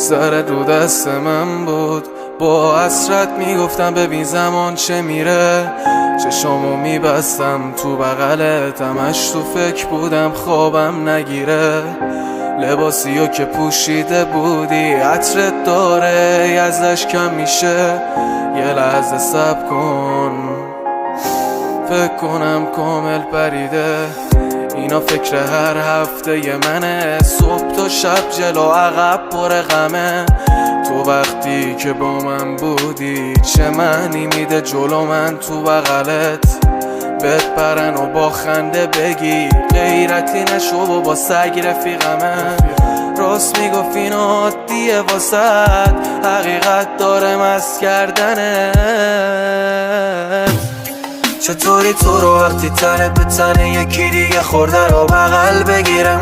سر دو دست من بود، با حسرت میگفتم ببین زمان چه میره. چشامو میبستم تو بغلت، همش تو فکر بودم خوابم نگیره. لباسیو که پوشیده بودی عطرت داره ازش کم میشه. یه لحظه صبر کن، فکر کنم کامل پریده. اینا فکر هر هفته ی منه، صبح تا شب جلو عقب پر غمه. تو وقتی که با من بودی چه معنی میده جلو من تو بغلت؟ بهت پرن و با خنده بگی غیرتی نشو و با سگ رفیقمه. راست میگفت این عادیه واسد، حقیقت داره مست کردنت. چطوری تو رو وقتی تنت به تن یکی دیگه خورده رو بغل بگیرم؟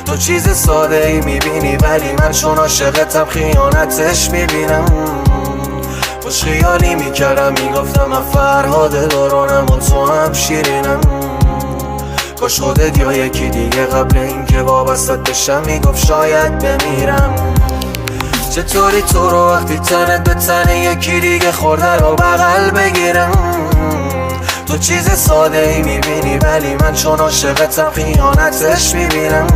تو چیز ساده ای میبینی ولی من چون عاشقتم خیانتش میبینم. خوش خیالی میکردم میگفتم من فرهاد دارانم و تو هم شیرینم. کاش خودت یا یکی دیگه قبل اینکه وابستت بشم میگفت شاید بمیرم. چطوری تو رو وقتی تنت به تن یکی دیگه خورده رو بغل بگیرم؟ تو چیز ساده ای میبینی ولی من چون عاشقتم خیانتش میبینم.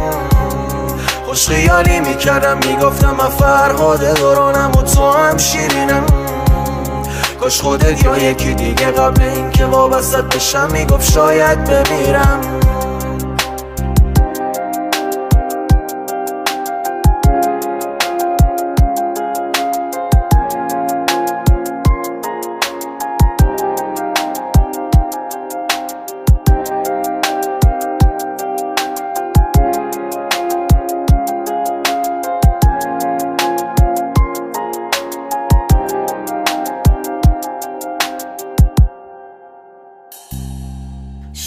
خوش خیالی میکردم میگفتم من فرهاد دارانم و تو هم شیرینم. کاش خودت یا یکی دیگه قبل اینکه وابستت بشم میگفت شاید بمیرم.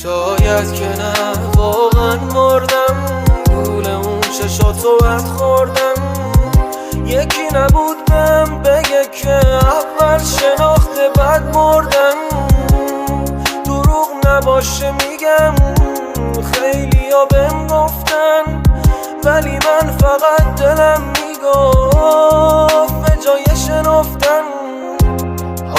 شاید که نه واقعا مردم، گول اون چشاتو بد خوردم. یکی نبود بهم بگه که اول شناخته بعد مردم. دروغ نباشه میگم خیلیا بهم گفتن، ولی من فقط دلم میگفت به جای شنفتن.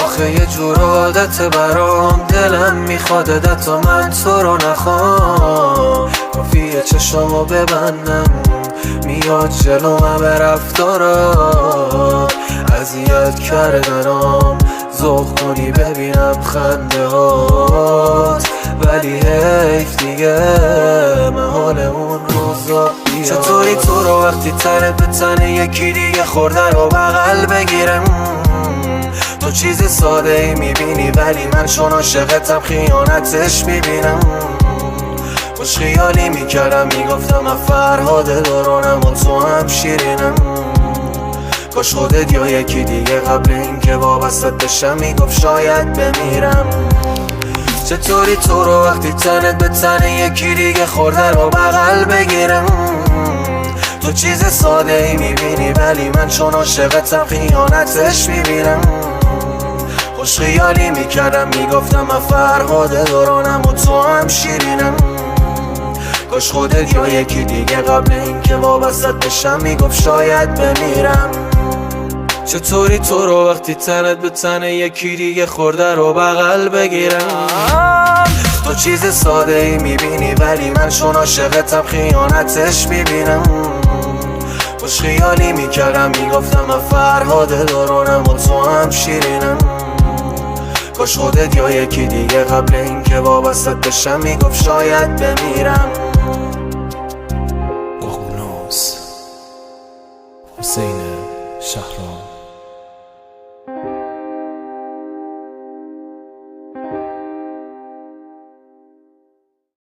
آخه یه جور عادت برام، دلم میخواد عدت و من تو رو نخوام. کافیه چشمو ببندم میاد جلو همه رفتارات. اذیت کردنام ذوق کنی ببینم خنده هات، ولی حیف دیگه محال اون روزا بیاد. چطوری تو رو وقتی تنت به تن یکی دیگه خورده رو بغل بگیرم؟ تو چیز ساده ای میبینی ولی من چون عاشقتم خیانتش میبینم. خوش خیالی میکردم میگفتم من فرهاد دارانم و تو هم شیرینم. کاش خودت یا یکی دیگه قبل اینکه وابستت بشم میگفت شاید بمیرم. چطوری تو رو وقتی تنت به تن یکی دیگه خورده رو بغل بگیرم؟ تو چیز ساده ای میبینی ولی من چون عاشقتم خیانتش میبینم. خوش خیالی میکردم میگفتم من فرهاد دارانم و تو هم شیرینم. کاش خودت یا یکی دیگه قبل اینکه وابستت بشم میگفت شاید بمیرم. چطوری تو رو وقتی تنت به تن یکی دیگه خورده رو بغل بگیرم؟ تو چیز ساده ای میبینی ولی من چون عاشقتم خیانتش میبینم. خوش خیالی میکردم میگفتم من فرهاد دارانم و تو هم شیرینم. کاش خودت یا یکی دیگه قبل اینکه وابستت بشم میگفت شاید بمیرم. ققنوس حسین شهرام